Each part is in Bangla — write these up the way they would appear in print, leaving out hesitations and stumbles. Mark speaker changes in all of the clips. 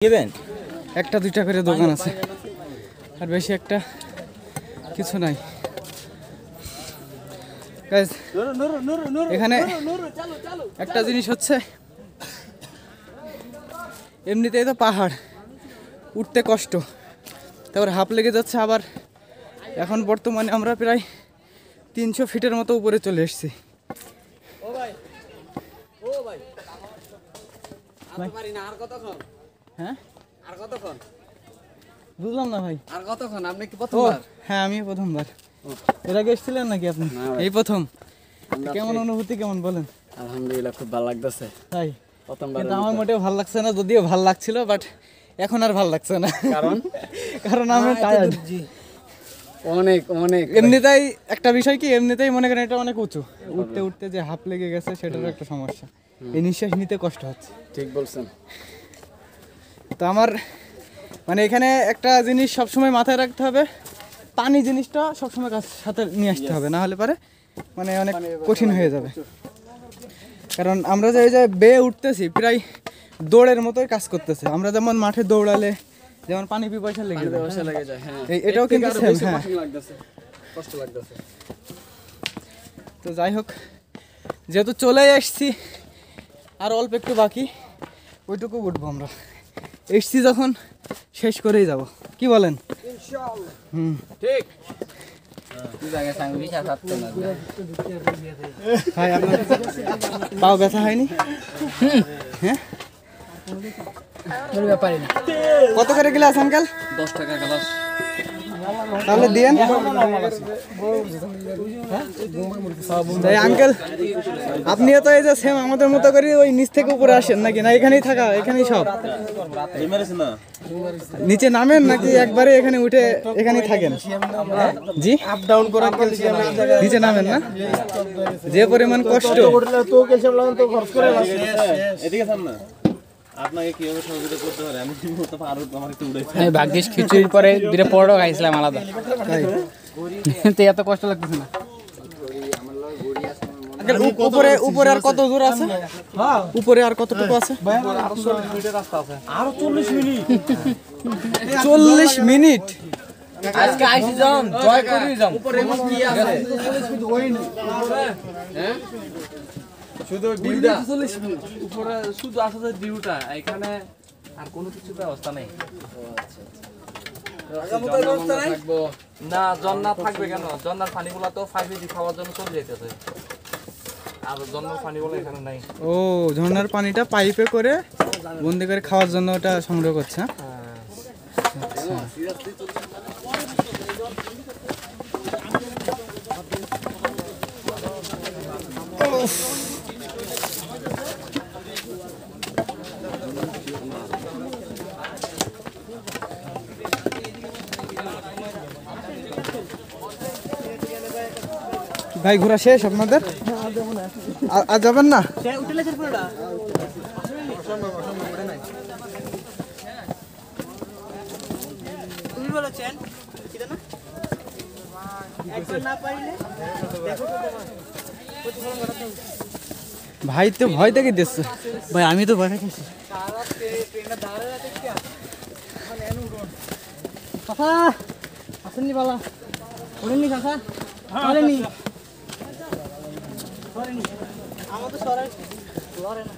Speaker 1: দিবেন
Speaker 2: একটা দুইটা করে দোকান আছে আর বেশি একটা কিছু নাই গাইস। এখানে একটা জিনিস হচ্ছে, এমনিতেই তো পাহাড় উঠতে কষ্ট, তারপর হাঁপ লেগে যাচ্ছে। আবার এখন বর্তমানে আমরা প্রায় 300 ফিটের মতো উপরে চলে এসেছি। হ্যাঁ বুঝলাম না ভাই,
Speaker 3: আর কতক্ষণ? আপনি কি প্রথমবার?
Speaker 2: হ্যাঁ আমি প্রথমবার। এর আগে এসেছিলেন নাকি আপনি? এই প্রথম। কেমন অনুভূতি, কেমন বলেন?
Speaker 3: আলহামদুলিল্লাহ, খুব ভালো লাগতেছে।
Speaker 2: তাই?
Speaker 3: প্রথমবার
Speaker 2: কিন্তু আমার মোটেও ভালো লাগছে না, যদিও ভালো লাগছিল, বাট এখন আর ভালো লাগছে না। কারণ আমরা টায়ার্ড
Speaker 3: অনেক অনেক।
Speaker 2: এমনিতেই একটা বিষয় কি, এমনিতেই মনে করেন এটা অনেক উঁচু, উঠতে উঠতে যে হাঁপ লেগে গেছে সেটারও একটা সমস্যা, এই নিঃশ্বাস নিতে কষ্ট হচ্ছে।
Speaker 3: ঠিক বলছেন।
Speaker 2: তো আমার মানে এখানে একটা জিনিস সবসময় মাথায় রাখতে হবে, পানি জিনিসটা সবসময় সাথে নিয়ে আসতে হবে, না হলে পারে মানে অনেক কঠিন হয়ে যাবে। কারণ আমরা যে এই যে বেয়ে উঠতেছি, প্রায় দৌড়ের মতোই কাজ করতেছে। আমরা যেমন মাঠে দৌড়ালে যেমন পানি পিপাসা লেগে যায়, এটাও কিন্তু সেম। হ্যাঁ,
Speaker 3: কষ্ট লাগতেছে।
Speaker 2: তো যাই হোক, যেহেতু চলে আসছি, আর অল্প একটু বাকি, ওইটুকু উঠবো আমরা। এসছি যখন শেষ করেই যাব, কি বলেন?
Speaker 3: ঠিক।
Speaker 2: ভাই আপনার পাও ব্যথা হয়নি? হ্যাঁ, কত করে গ্লাস আঙ্কেল?
Speaker 3: 10 টাকা গ্লাস।
Speaker 2: তাহলে দিয়েন। তাই আঙ্কেল, আপনিও তো এই যে সেম আমাদের মতো করে ওই নিচ থেকে উপরে আসেন নাকি? না এখানেই থাকা, এখানেই সব নিচে নামেন নাকি একবারে এখানে উঠে এখানেই থাকেন? জি, আপ ডাউন করে নিচে নামেন না? যে পরিমাণ কষ্ট।
Speaker 1: আপনাকে কিভাবে সহযোগিতা করতে পারে আমি বলতে পারো, আমার একটু উড়াইছে।
Speaker 3: আমি ভাগ্যিস খিচুড়ির পরে দুটো পরোটা খাইছিলাম আলাদা, তো এত কষ্ট লাগতেছে না।
Speaker 2: উপরে উপরে আর কত দূর আছে? উপরে আর কতটুকু আছে? আরো 40 মিনিট।
Speaker 3: আজকে আইসি যাম, জয় করি যাম। উপরে কি আছে? হ্যাঁ, শুধু ভিউটা 40 মিনিট উপরে, শুধু আছে যে ভিউটা, এখানে আর কোনো কিছু ব্যবস্থা নেই। না, ঝর্ণা থাকবে কেন? ঝর্ণার পানিগুলো তো 5 খাওয়ার জন্য চলে যেতেছে, আর ঝর্ণার পানিগুলো এখানে নাই।
Speaker 2: ও, ঝর্ণার পানিটা পাইপে করে বন্দি করে খাওয়ার জন্য ওটা সংগ্রহ করছে। ভাই ঘোরা শেষ আপনাদের? আর যাবেন না? ভাই তো ভয় দেখে দিচ্ছে ভাই, আমি তো ভয় দেখেছি। আসেননি বালা, ওরেননি কাকা, ওরেননি আমার তো সরাই লরে না।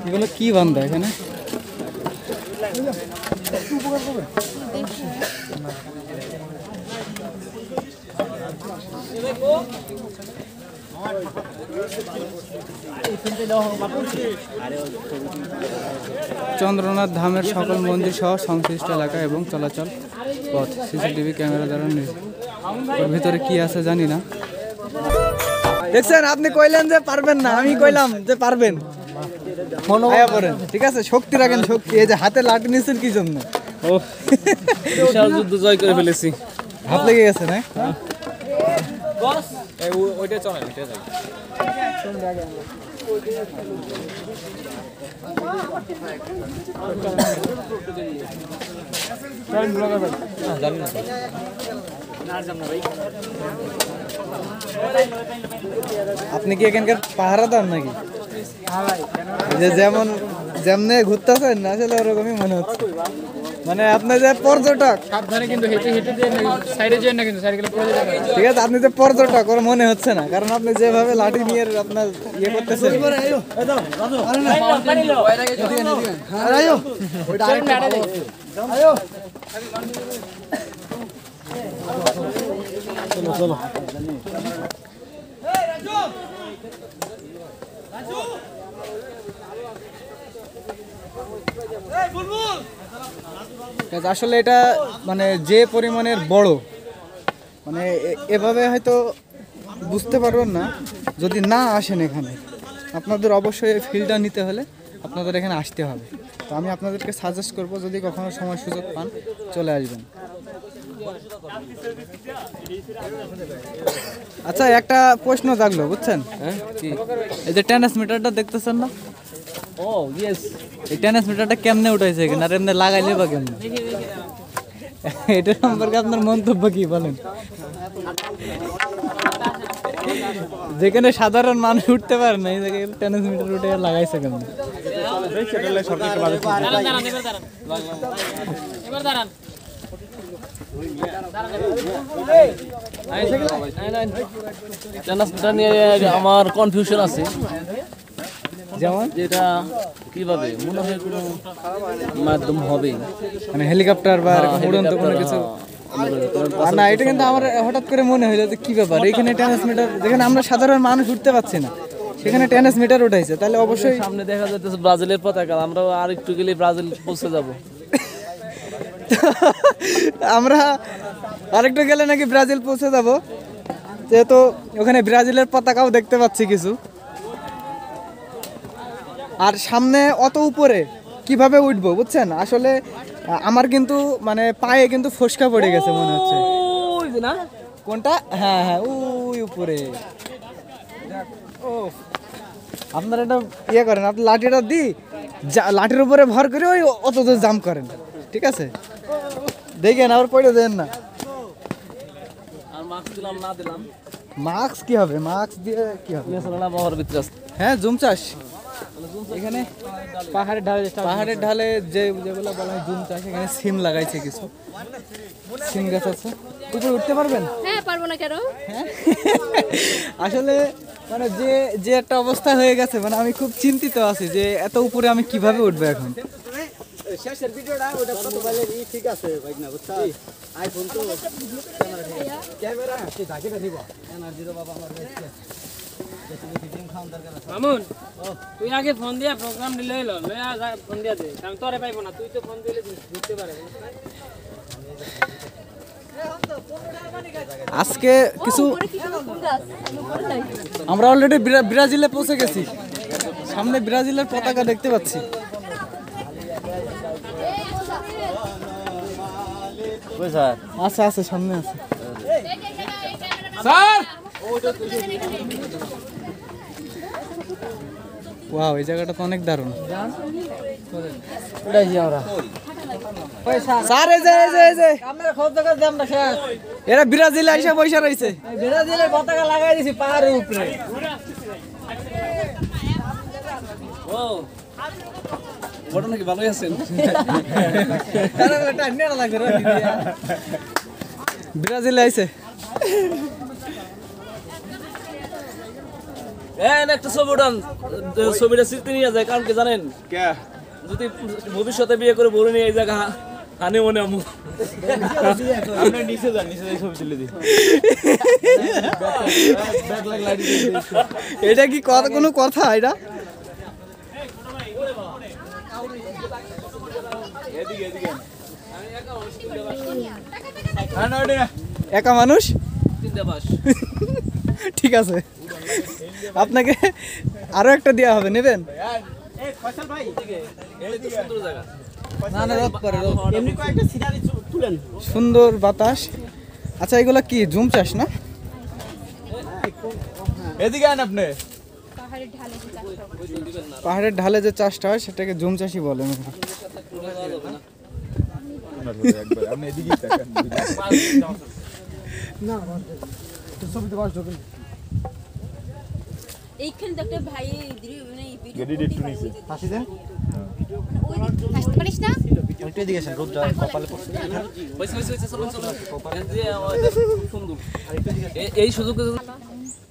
Speaker 2: এগুলো কি বান্ধা এখানে? চন্দ্রনাথ ধামের সকল মন্দির সহ সংশ্লিষ্ট এলাকা এবং চলাচল পথ সিসিটিভি ক্যামেরা দ্বারা ওর ভিতরে কি আছে জানি না। দেখছেন, আপনি কইলেন যে পারবেন না, আমি কইলাম যে পারবেন। আয়া পড়েন, ঠিক আছে? শক্তি রাখেন, শক্তি। এই যে হাতে লাঠি নিয়েছেন কি জন্য?
Speaker 1: ও বিশাল যুদ্ধ জয় করে ফেলেছি।
Speaker 2: হাত লেগে গেছে না?
Speaker 1: ওইটা চলে, ওইটা যাই। জানি না
Speaker 2: আপনি কি এখানকার পাহারাদার নাকি? যে যেমন যেমনে ঘুরতেছেন আসলে ওরকমই মনে হচ্ছে। মানে আপনি যে পর্যটক,
Speaker 4: সাবধানে কিন্তু হেঁটে হেঁটে দিয়ে সাইডে যেন না, কিন্তু সাইকেলে পড়ে যাবে।
Speaker 2: ঠিক আছে? আপনি যে পর্যটক ওর মনে হচ্ছে না, কারণ আপনি যেভাবে লাঠি নিয়ে আপনার ইয়ে করতেছেন। আসলে এটা মানে যে পরিমাণের বড়, মানে এভাবে হয়তো বুঝতে পারবেন না যদি না আসেন এখানে। আপনাদের অবশ্যই এই ফিলটা নিতে হলে আপনাদের এখানে আসতে হবে। তো আমি আপনাদেরকে সাজেস্ট করব, যদি কখনো সময় সুযোগ পান চলে আসবেন। আচ্ছা, একটা প্রশ্ন থাকলো, বুঝছেন? এই যে ট্রান্সমিটারটা দেখতেছেন না?
Speaker 1: ও ইয়েস,
Speaker 2: এই ট্রান্সমিটারটা কেমনে উঠাইছে এখানে, আর এমনি লাগাইলে বা কেমনে? এটা সম্পর্কে আপনার মন্তব্য কি বলেন? যেখানে সাধারণ মানুষ উঠতে পারে না, এই জায়গায় ট্রান্সমিটার উঠে লাগাইছে কেমনে?
Speaker 1: ট্রান্সমিটার নিয়ে আমার কনফিউশন আছে।
Speaker 2: যেমন
Speaker 1: যেটা কিভাবে মনে হয় কোনো মাধ্যম হবে,
Speaker 2: মানে হেলিকপ্টার বা এরকম উড়ন্ত কোনো কিছু। আর না, এটা কিন্তু আমার হঠাৎ করে মনে হইলো যে কি ব্যাপার, এখানে ট্রান্সমিটার, যেখানে আমরা সাধারণ মানুষ উঠতে পারছি না সেখানে ট্রান্সমিটার উঠাইছে, তাহলে অবশ্যই
Speaker 1: সামনে দেখা যাচ্ছে ব্রাজিলের পতাকা, আমরা আর একটু গেলে ব্রাজিল পৌঁছে যাব।
Speaker 2: আমরা আরেকটু গেলে নাকি ব্রাজিল পৌঁছে যাব, যেহেতু ওখানে ব্রাজিলের পতাকাও দেখতে পাচ্ছি কিছু। আর সামনে অত উপরে কিভাবে উঠবো, বুঝছেন? আসলে আমার কিন্তু মানে পায়ে কিন্তু ফসকা পড়ে গেছে মনে হচ্ছে।
Speaker 1: না
Speaker 2: কোনটা? হ্যাঁ হ্যাঁ, ওই উপরে। ও, আপনারা এটা ইয়ে করেন, আপনি লাঠিটা লাঠির উপরে ভর করে ওই অত দূর জাম্প করেন, ঠিক আছে? দেখেন আবার পড়ে দেন না।
Speaker 1: আর মাস্ক দিলাম না দিলাম,
Speaker 2: মাস্ক কি হবে? মাস্ক দিয়ে কি হবে?
Speaker 1: বহর ভিতরে আছে।
Speaker 2: হ্যাঁ, জুম চাষ এখানে পাহাড়ের ঢালে যেগুলো বলা হয় জুম চাষ, এখানে সিম লাগাইছে, কিছু সিম গাছ আছে। উপরে উঠতে পারবেন?
Speaker 5: হ্যাঁ, পারবো না কেন?
Speaker 2: হ্যাঁ, আসলে মানে যে একটা অবস্থা হয়ে গেছে, মানে আমি খুব চিন্তিত আছি যে এত উপরে আমি কিভাবে উঠবো এখন। শেষের ভিডিওটা ওটা মোবাইলের ঠিক আছে ভাই, না বুঝছো? আইফোন তো ক্যামেরা কি ঢাকিটা দিব এনার্জি রে বাবা আমার কাছে।
Speaker 4: মামুন, তুই আগে ফোন দিয়া প্রোগ্রাম দিলে হইলো, লয়া ফোন দিয়া দে, কারণ তোরে পাইবো না, তুই তো ফোন দিলে বুঝতে পারে।
Speaker 2: আজকে কিছু আমরা অলরেডি ব্রাজিলে পৌঁছে গেছি, সামনে ব্রাজিলের পতাকা দেখতে পাচ্ছি। আচ্ছা আছে, সামনে আছে
Speaker 4: স্যার।
Speaker 2: ওয়াও, এই জায়গাটা তো অনেক দারুণ। স্যার এই যে এরা ব্রাজিলে আইসা পয়সা রয়েছে,
Speaker 4: ব্রাজিলের পতাকা লাগাই দিছি পাহাড়ের উপরে।
Speaker 1: ও ঘটনা কি ভালোই আছেন?
Speaker 2: ব্রাজিলে আইছে।
Speaker 1: একটা ছবি উঠান, ছবিটা স্মৃতি নিয়ে যায়। কারণ কি জানেন, যদি ভবিষ্যতে বিয়ে করে বলে নিয়ে এই জায়গা
Speaker 3: আনে মনে আমু
Speaker 1: আপনি নিচে যান, নিচে যাই ছবি তুলে দিই।
Speaker 2: এটা কি কোনো কথা এটা? একা মানুষ ঠিক আছে, আপনাকে আরো একটা দেওয়া হবে, নেবেন? সুন্দর বাতাস। আচ্ছা এগুলা কি জুম চাষ না?
Speaker 1: এদিকে আন আপনি।
Speaker 2: পাহাড়ের ঢালে যে চাষটা হয় সেটাকে জুম চাষই বলে।
Speaker 1: আপনি এদিকেই তাকান।
Speaker 5: এইখানে তো একটা ভাই মানে
Speaker 1: গেডিট একটু নিচে।
Speaker 2: হাসি দেন।
Speaker 5: ওই হাসতে পারিস না?
Speaker 2: একটু এদিকে আসেন, রোদ কপালে পড়ছে।
Speaker 3: সুন্দর এই সুযোগে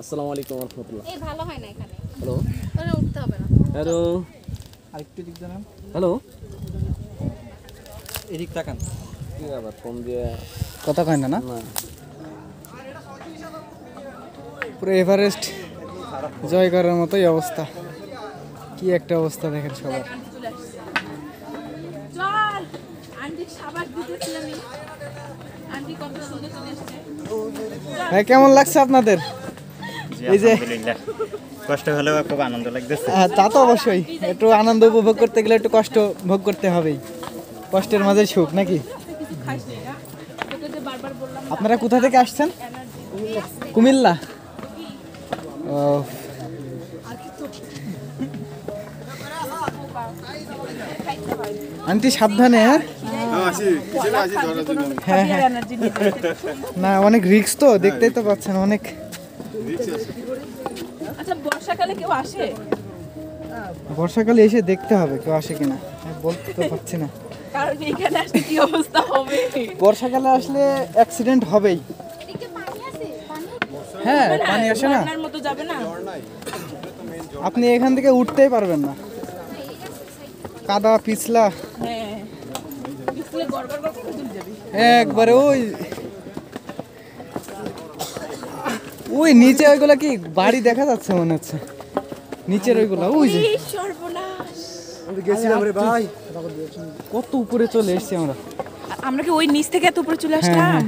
Speaker 1: আসসালামু আলাইকুম ওয়া রাহমাতুল্লাহ।
Speaker 5: এই ভালো হয় না এখানে।
Speaker 1: হ্যালো
Speaker 5: তোরা উঠতে হবে না।
Speaker 1: হ্যালো
Speaker 2: আরেকটু দিক জানান।
Speaker 1: হ্যালো,
Speaker 2: এদিক তাকান।
Speaker 1: কি আবার ফোন দিয়ে
Speaker 2: কথা কয় না না? পুরো এভারেস্ট জয় করার মতোই অবস্থা। কি একটা অবস্থা দেখেন সবার।
Speaker 5: চল আন্টি সাবাস দিতেছিলাম আন্টি কত সুন্দর চলে আসছে।
Speaker 2: ভাই কেমন লাগছে আপনাদের? এই যে
Speaker 6: কষ্ট হলেও খুব আনন্দ লাগতেছে।
Speaker 2: তা তো অবশ্যই, একটু আনন্দ উপভোগ করতে গেলে একটু কষ্ট ভোগ করতে হবেই। কষ্টের মাঝে সুখ নাকি?
Speaker 5: কিছু খাইস না তোকে যে বারবার বললাম
Speaker 2: আপনারা কোথা থেকে আসছেন? কুমিল্লা। ও আন্টি সাবধানে। হ্যাঁ হ্যাঁ হ্যাঁ, না অনেক রিস্ক তো, দেখতেই তো পাচ্ছেন অনেক।
Speaker 5: আচ্ছা বর্ষাকালে কেউ আসে?
Speaker 2: বর্ষাকালে এসে দেখতে হবে কেউ আসে কিনা, বলতে তো পারছি না।
Speaker 5: কারণ এখানে আসলে কি অবস্থা হবে?
Speaker 2: বর্ষাকালে আসলে অ্যাক্সিডেন্ট হবেই। হ্যাঁ পানি আসে না,
Speaker 5: ঝর্ণার মতো যাবে না?
Speaker 2: আপনি এখান থেকে উঠতেই পারবেন না, কাদা পিছলা
Speaker 5: হ্যাঁ পিছলে গড়গড় করে চলে যাবে।
Speaker 2: একবারে। ওই নিচে ওইগুলা কি বাড়ি দেখা যাচ্ছে মনে হচ্ছে, নিচের ওইগুলা ওই যে।
Speaker 5: এই সর্বনাশ,
Speaker 2: ভাই কত উপরে চলে এসেছি আমরা।
Speaker 5: আমরা কি ওই নিচ থেকে এত উপরে চলে
Speaker 2: হ্যাঁ,
Speaker 5: আসলাম?
Speaker 2: হ্যাঁ।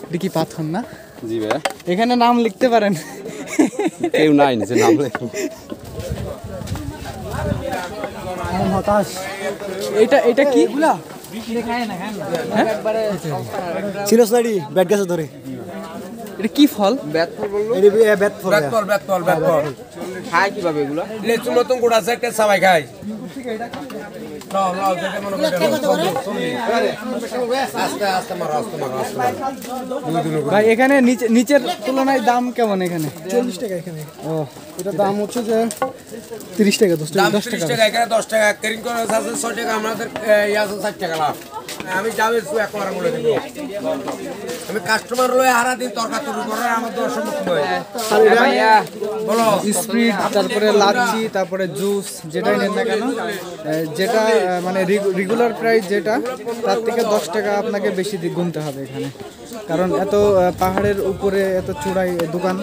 Speaker 2: এটা কি পাথর না?
Speaker 1: জি ভাই,
Speaker 2: এখানে নাম লিখতে পারেন।
Speaker 1: কেউ নাই নিচে নাম লেখো।
Speaker 2: এটা এটা কি?
Speaker 7: সিরোসলাইডি ব্যাট গাছে ধরে
Speaker 2: এটা কি ফল?
Speaker 7: ব্যাট ফল
Speaker 1: খায় কিভাবে এগুলা?
Speaker 3: লেচু নতুন গোড়া আছে একটা সবাই খায়
Speaker 2: ভাই এখানে নিচের তুলনায় দাম কেমন এখানে?
Speaker 7: 40 টাকা এখানে।
Speaker 2: ও
Speaker 7: এটা দাম হচ্ছে যে 30 টাকা 10 টাকা
Speaker 2: 10 টাকা।
Speaker 3: এখানে 10 টাকা কেরিং করে আছে 6 টাকা আমাদের আছে 60 টাকা লাভ। আমি যাবে একবার বলে দেব, আমি কাস্টমার লয়ে হারা দিন তরকারি করে আমার তো অসম্ভব নয়। বলো
Speaker 2: স্প্রিট, তারপরে লাচ্ছি, তারপরে জুস, যেটাই নেন না কেন, যেটা মানে রেগুলার প্রাইস যেটা তার থেকে 10 টাকা আপনাকে বেশি গুনতে হবে এখানে, কারণ এত পাহাড়ের উপরে এত চূড়াই দোকান,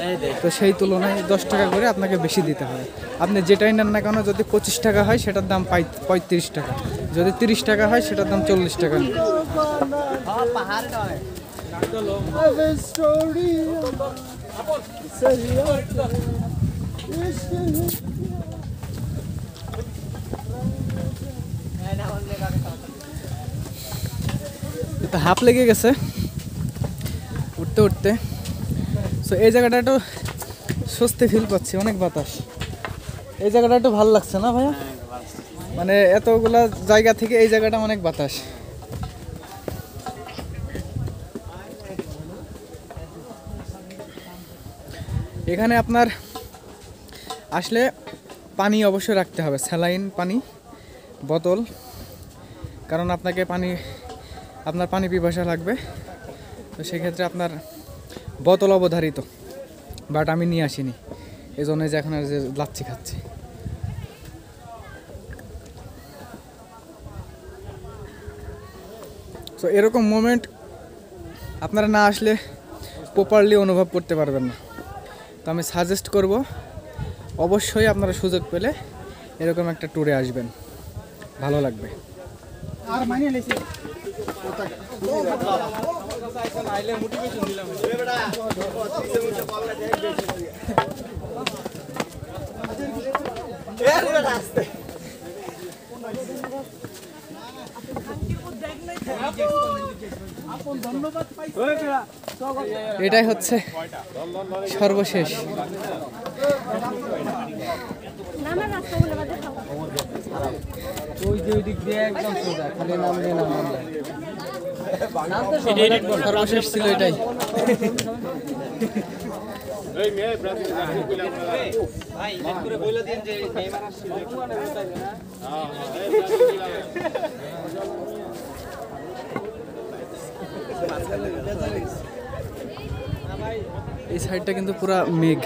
Speaker 2: তো সেই তুলনায় 10 টাকা করে আপনাকে বেশি দিতে হবে। আপনি যেটাই নেন না কেন, যদি 25 টাকা হয় সেটার দাম 35 টাকা, যদি 30 টাকা হয় সেটার দাম 40 টাকা। তো হাফ লেগে গেছে উঠতে উঠতে। সো এই জায়গাটা একটু স্বস্তি ফিল পাচ্ছি, অনেক বাতাস। এই জায়গাটা একটু ভালো লাগছে না ভাইয়া? মানে এতগুলা জায়গা থেকে এই জায়গাটা অনেক বাতাস। এখানে আপনার আসলে পানি অবশ্যই রাখতে হবে, স্যালাইন পানি বোতল, কারণ আপনাকে আপনার পানি পিপাসা লাগবে। তো সেক্ষেত্রে আপনার বোতল অবধারিত, বাট আমি নিয়ে আসিনি, এই জন্য যে এখন আর যে লাচ্ছি খাচ্ছি। তো এরকম মোমেন্ট আপনারা না আসলে প্রপারলি অনুভব করতে পারবেন না। তো আমি সাজেস্ট করব অবশ্যই আপনারা সুযোগ পেলে এরকম একটা ট্যুরে আসবেন, ভালো লাগবে।
Speaker 7: আর মাইনে লেছে
Speaker 2: এটাই হচ্ছে সর্বশেষ। সর্বশেষ ছিল এটাই। এই সাইডটা কিন্তু পুরা মেঘ।